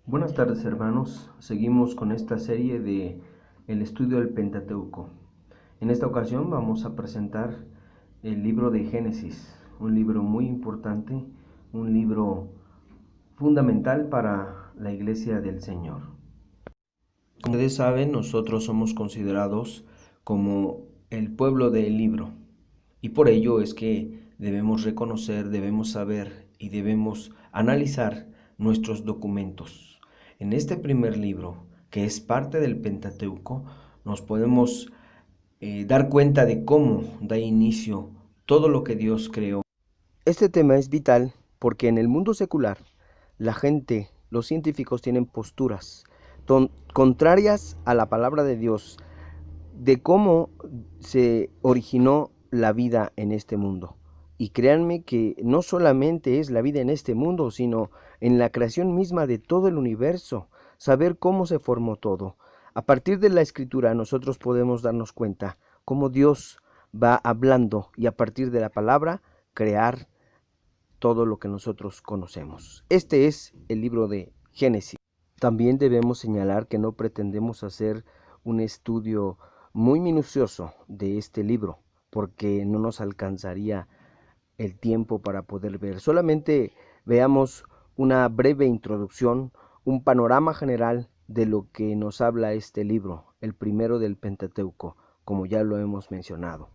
Buenas tardes, hermanos. Seguimos con esta serie de el estudio del Pentateuco. En esta ocasión vamos a presentar el libro de Génesis, un libro muy importante, un libro fundamental para la Iglesia del Señor. Como ustedes saben, nosotros somos considerados como el pueblo del libro, y por ello es que debemos reconocer, debemos saber y debemos analizar nuestros documentos. En este primer libro, que es parte del Pentateuco, nos podemos dar cuenta de cómo da inicio todo lo que Dios creó. Este tema es vital porque en el mundo secular, la gente, los científicos tienen posturas contrarias a la palabra de Dios, de cómo se originó la vida en este mundo. Y créanme que no solamente es la vida en este mundo, sino en la creación misma de todo el universo, saber cómo se formó todo. A partir de la escritura nosotros podemos darnos cuenta cómo Dios va hablando y a partir de la palabra crear todo lo que nosotros conocemos. Este es el libro de Génesis. También debemos señalar que no pretendemos hacer un estudio muy minucioso de este libro, porque no nos alcanzaría el tiempo para poder ver. Solamente veamos una breve introducción, un panorama general de lo que nos habla este libro, el primero del Pentateuco, como ya lo hemos mencionado.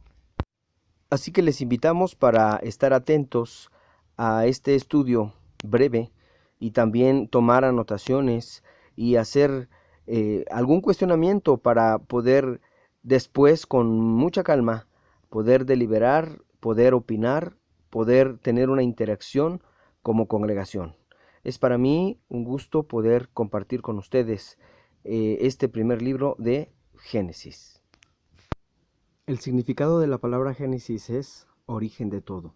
Así que les invitamos para estar atentos a este estudio breve y también tomar anotaciones y hacer algún cuestionamiento para poder después, con mucha calma, poder deliberar, poder opinar, poder tener una interacción como congregación. Es para mí un gusto poder compartir con ustedes este primer libro de Génesis. El significado de la palabra Génesis es origen de todo.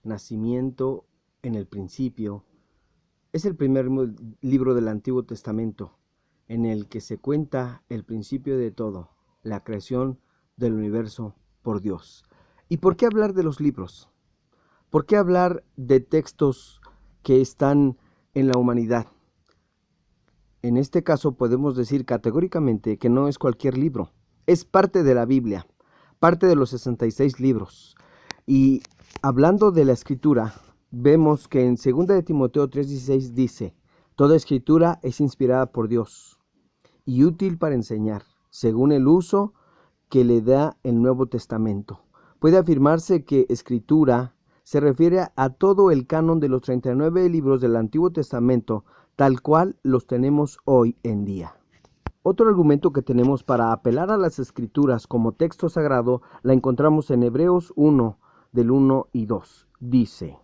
Nacimiento en el principio. Es el primer libro del Antiguo Testamento en el que se cuenta el principio de todo, la creación del universo por Dios. ¿Y por qué hablar de los libros? ¿Por qué hablar de textos que están en la humanidad? En este caso podemos decir categóricamente que no es cualquier libro, es parte de la Biblia, parte de los 66 libros. Y hablando de la escritura, vemos que en 2 de Timoteo 3:16 dice: toda escritura es inspirada por Dios y útil para enseñar, según el uso que le da el Nuevo Testamento. Puede afirmarse que escritura se refiere a todo el canon de los 39 libros del Antiguo Testamento, tal cual los tenemos hoy en día. Otro argumento que tenemos para apelar a las escrituras como texto sagrado la encontramos en Hebreos 1, del 1 y 2. Dice: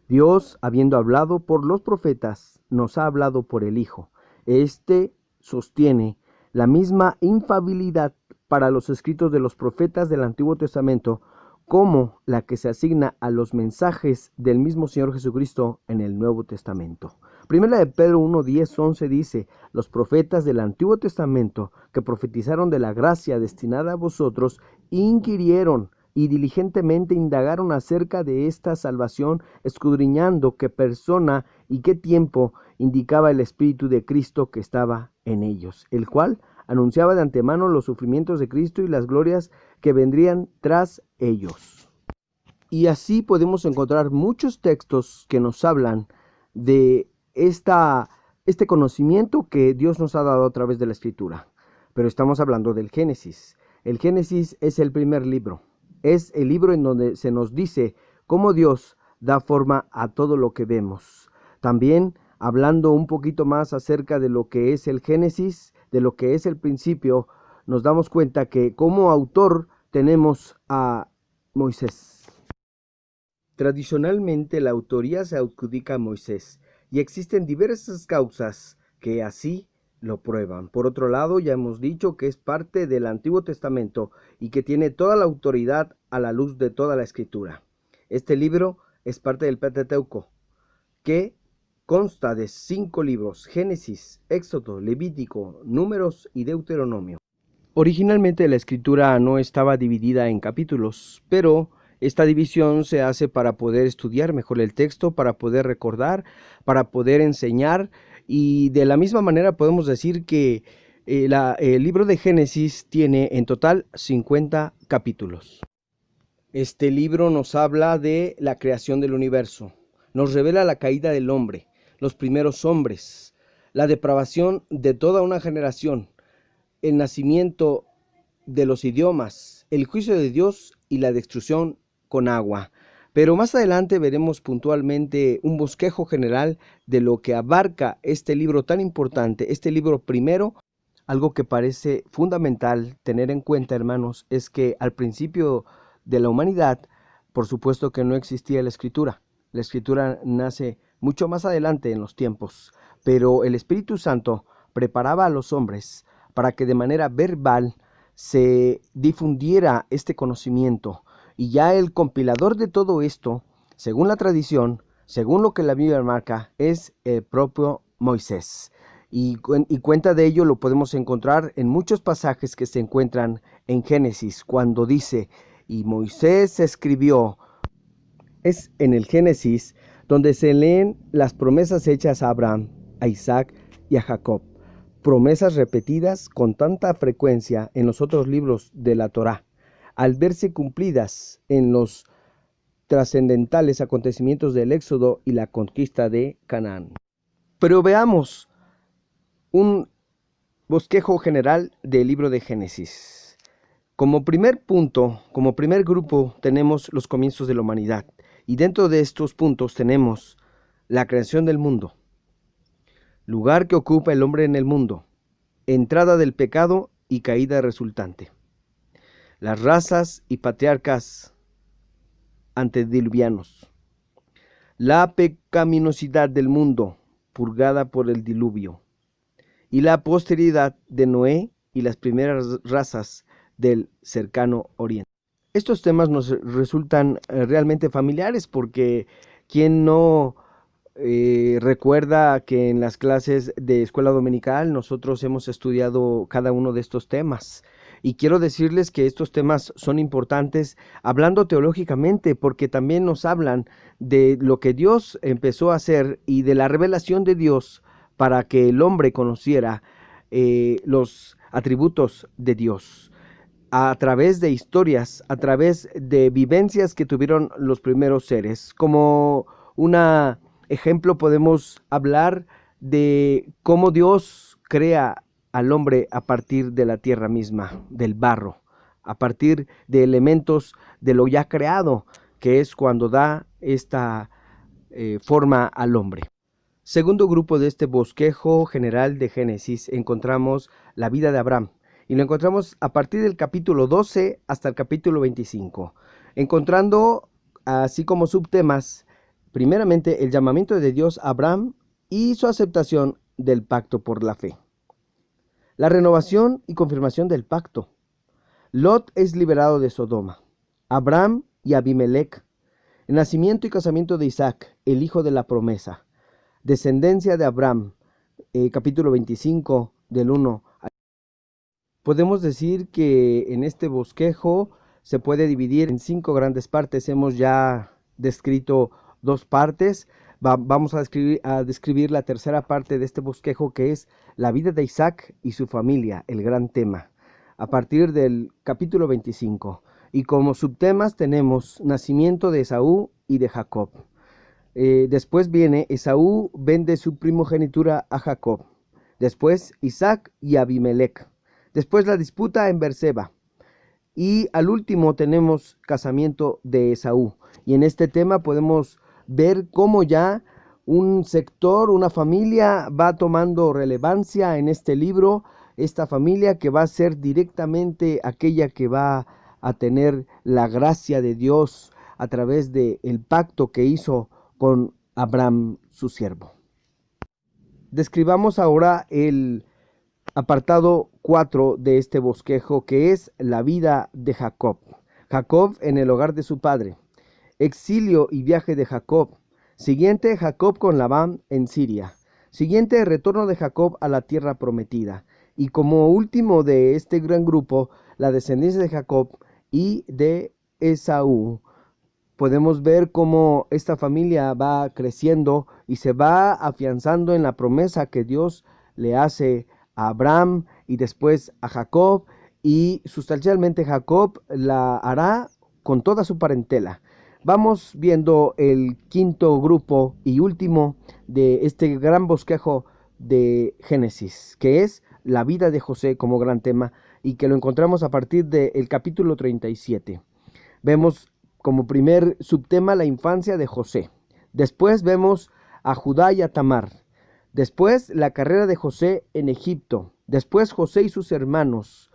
Dios, habiendo hablado por los profetas, nos ha hablado por el Hijo. Este sostiene la misma infalibilidad para los escritos de los profetas del Antiguo Testamento como la que se asigna a los mensajes del mismo Señor Jesucristo en el Nuevo Testamento. Primera de Pedro 1, 10, 11 dice: los profetas del Antiguo Testamento que profetizaron de la gracia destinada a vosotros inquirieron y diligentemente indagaron acerca de esta salvación, escudriñando qué persona y qué tiempo indicaba el Espíritu de Cristo que estaba en ellos, el cual anunciaba de antemano los sufrimientos de Cristo y las glorias que vendrían tras ellos. Y así podemos encontrar muchos textos que nos hablan de este conocimiento que Dios nos ha dado a través de la Escritura. Pero estamos hablando del Génesis. El Génesis es el primer libro. Es el libro en donde se nos dice cómo Dios da forma a todo lo que vemos. También hablando un poquito más acerca de lo que es el Génesis, de lo que es el principio, nos damos cuenta que como autor tenemos a Moisés. Tradicionalmente la autoría se adjudica a Moisés y existen diversas causas que así lo prueban. Por otro lado, ya hemos dicho que es parte del Antiguo Testamento y que tiene toda la autoridad a la luz de toda la Escritura. Este libro es parte del Pentateuco, que consta de 5 libros: Génesis, Éxodo, Levítico, Números y Deuteronomio. Originalmente la Escritura no estaba dividida en capítulos, pero esta división se hace para poder estudiar mejor el texto, para poder recordar, para poder enseñar Y de la misma manera podemos decir que el libro de Génesis tiene en total 50 capítulos. Este libro nos habla de la creación del universo, nos revela la caída del hombre, los primeros hombres, la depravación de toda una generación, el nacimiento de los idiomas, el juicio de Dios y la destrucción con agua. Pero más adelante veremos puntualmente un bosquejo general de lo que abarca este libro tan importante, este libro primero. Algo que parece fundamental tener en cuenta, hermanos, es que al principio de la humanidad, por supuesto que no existía la escritura. La escritura nace mucho más adelante en los tiempos, pero el Espíritu Santo preparaba a los hombres para que de manera verbal se difundiera este conocimiento. Y ya el compilador de todo esto, según la tradición, según lo que la Biblia marca, es el propio Moisés. Y cuenta de ello lo podemos encontrar en muchos pasajes que se encuentran en Génesis, cuando dice, y Moisés escribió. Es en el Génesis donde se leen las promesas hechas a Abraham, a Isaac y a Jacob. Promesas repetidas con tanta frecuencia en los otros libros de la Torá, al verse cumplidas en los trascendentales acontecimientos del Éxodo y la conquista de Canaán. Pero veamos un bosquejo general del libro de Génesis. Como primer punto, como primer grupo, tenemos los comienzos de la humanidad. Y dentro de estos puntos tenemos la creación del mundo, lugar que ocupa el hombre en el mundo, entrada del pecado y caída resultante, las razas y patriarcas antediluvianos, la pecaminosidad del mundo purgada por el diluvio, y la posteridad de Noé y las primeras razas del cercano oriente. Estos temas nos resultan realmente familiares porque ¿quién no recuerda que en las clases de escuela dominical nosotros hemos estudiado cada uno de estos temas? Y quiero decirles que estos temas son importantes hablando teológicamente, porque también nos hablan de lo que Dios empezó a hacer y de la revelación de Dios para que el hombre conociera los atributos de Dios a través de historias, a través de vivencias que tuvieron los primeros seres. Como un ejemplo podemos hablar de cómo Dios crea al hombre a partir de la tierra misma, del barro, a partir de elementos de lo ya creado, que es cuando da esta forma al hombre. Segundo grupo de este bosquejo general de Génesis, encontramos la vida de Abraham. Y lo encontramos a partir del capítulo 12 hasta el capítulo 25, encontrando así como subtemas, primeramente el llamamiento de Dios a Abraham y su aceptación del pacto por la fe. La renovación y confirmación del pacto. Lot es liberado de Sodoma. Abraham y Abimelech. El nacimiento y casamiento de Isaac, el hijo de la promesa. Descendencia de Abraham, capítulo 25, del 1 al... Podemos decir que en este bosquejo se puede dividir en 5 grandes partes. Hemos ya descrito 2 partes. Vamos a describir la tercera parte de este bosquejo, que es la vida de Isaac y su familia, el gran tema, a partir del capítulo 25. Y como subtemas tenemos nacimiento de Esaú y de Jacob. Después viene Esaú vende su primogenitura a Jacob. Después Isaac y Abimelech. Después la disputa en Berseba. Y al último tenemos casamiento de Esaú. Y en este tema podemos ver cómo ya un sector, una familia va tomando relevancia en este libro. Esta familia que va a ser directamente aquella que va a tener la gracia de Dios a través del pacto que hizo con Abraham, su siervo. Describamos ahora el apartado 4 de este bosquejo, que es la vida de Jacob. Jacob en el hogar de su padre. Exilio y viaje de Jacob. Siguiente, Jacob con Labán en Siria. Siguiente, retorno de Jacob a la tierra prometida. Y como último de este gran grupo, la descendencia de Jacob y de Esaú. podemos ver cómo esta familia va creciendo y se va afianzando en la promesa que Dios le hace a Abraham y después a Jacob, y sustancialmente Jacob la hará con toda su parentela. Vamos viendo el quinto grupo y último de este gran bosquejo de Génesis, que es la vida de José como gran tema, y que lo encontramos a partir del capítulo 37. Vemos como primer subtema la infancia de José. Después vemos a Judá y a Tamar. Después la carrera de José en Egipto. Después José y sus hermanos.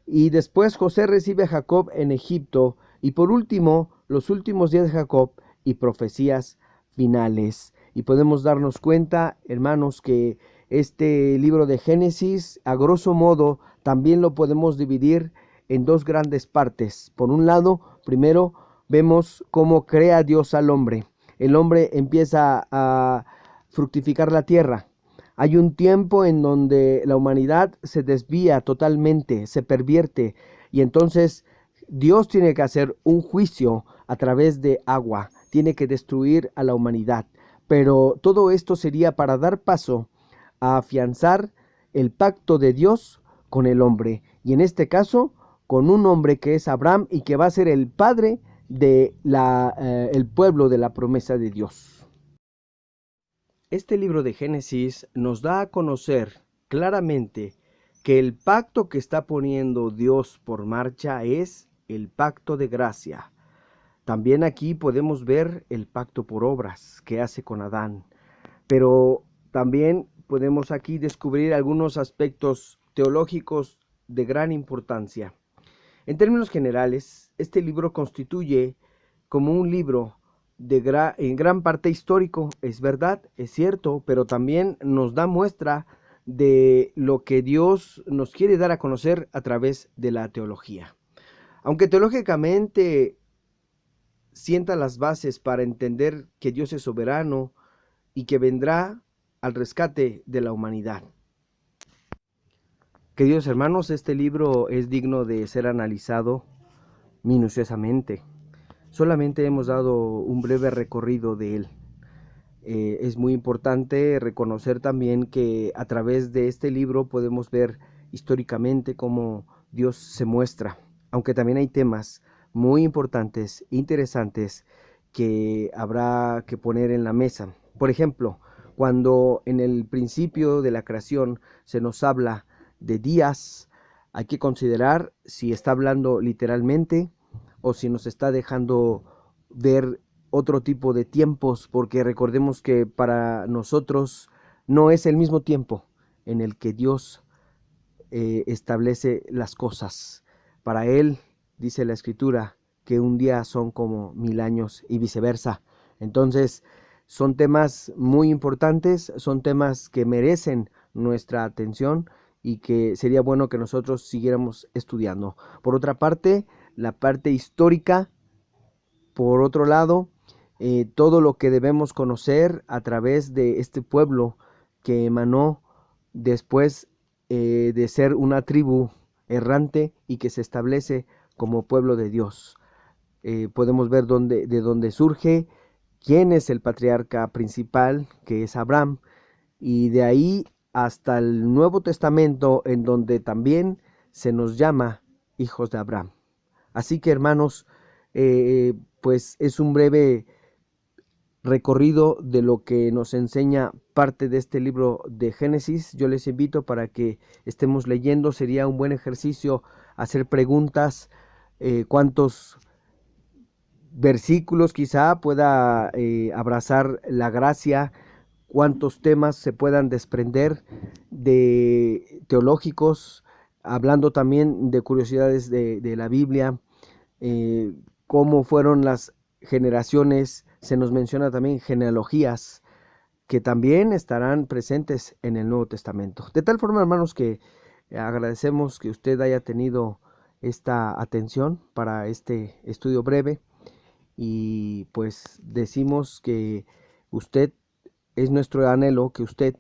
Y después José recibe a Jacob en Egipto. Y por último, los últimos días de Jacob y profecías finales. Y podemos darnos cuenta, hermanos, que este libro de Génesis, a grosso modo, también lo podemos dividir en dos grandes partes. Por un lado, primero vemos cómo crea Dios al hombre. El hombre empieza a fructificar la tierra. Hay un tiempo en donde la humanidad se desvía totalmente, se pervierte, y entonces Dios tiene que hacer un juicio a través de agua, tiene que destruir a la humanidad. Pero todo esto sería para dar paso a afianzar el pacto de Dios con el hombre, y en este caso con un hombre que es Abraham y que va a ser el padre de el pueblo de la promesa de Dios. Este libro de Génesis nos da a conocer claramente que el pacto que está poniendo Dios por marcha es el pacto de gracia. También aquí podemos ver el pacto por obras que hace con Adán, pero también podemos aquí descubrir algunos aspectos teológicos de gran importancia. En términos generales, este libro constituye como un libro en gran parte histórico, es verdad, es cierto, pero también nos da muestra de lo que Dios nos quiere dar a conocer a través de la teología. Aunque teológicamente sienta las bases para entender que Dios es soberano y que vendrá al rescate de la humanidad. Queridos hermanos, este libro es digno de ser analizado minuciosamente. Solamente hemos dado un breve recorrido de él. Es muy importante reconocer también que a través de este libro podemos ver históricamente cómo Dios se muestra, aunque también hay temas muy importantes, interesantes, que habrá que poner en la mesa. Por ejemplo, cuando en el principio de la creación se nos habla de días, hay que considerar si está hablando literalmente o si nos está dejando ver otro tipo de tiempos, porque recordemos que para nosotros no es el mismo tiempo en el que Dios establece las cosas. Para Él, dice la Escritura, que un día son como 1000 años y viceversa. Entonces, son temas muy importantes, son temas que merecen nuestra atención y que sería bueno que nosotros siguiéramos estudiando. Por otra parte, la parte histórica, por otro lado, todo lo que debemos conocer a través de este pueblo que emanó después de ser una tribu errante y que se establece como pueblo de Dios. Podemos ver de dónde surge, quién es el patriarca principal, que es Abraham, y de ahí hasta el Nuevo Testamento, en donde también se nos llama hijos de Abraham. Así que, hermanos, pues es un breve recorrido de lo que nos enseña parte de este libro de Génesis. Yo les invito para que estemos leyendo. Sería un buen ejercicio hacer preguntas, cuántos versículos quizá pueda abrazar la gracia, cuántos temas se puedan desprender de teológicos, hablando también de curiosidades de la Biblia, cómo fueron las generaciones. Se nos menciona también genealogías que también estarán presentes en el Nuevo Testamento. De tal forma, hermanos, que agradecemos que usted haya tenido esta atención para este estudio breve, y pues decimos que usted es nuestro anhelo, que usted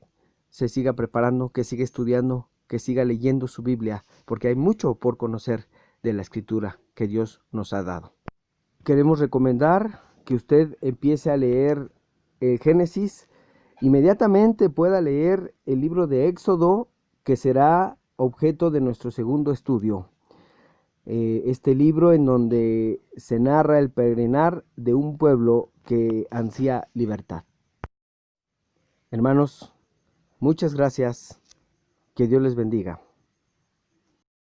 se siga preparando, que siga estudiando, que siga leyendo su Biblia, porque hay mucho por conocer de la Escritura que Dios nos ha dado. Queremos recomendar que usted empiece a leer el Génesis, inmediatamente pueda leer el libro de Éxodo, que será objeto de nuestro segundo estudio. Este libro en donde se narra el peregrinar de un pueblo que ansía libertad. Hermanos, muchas gracias. Que Dios les bendiga.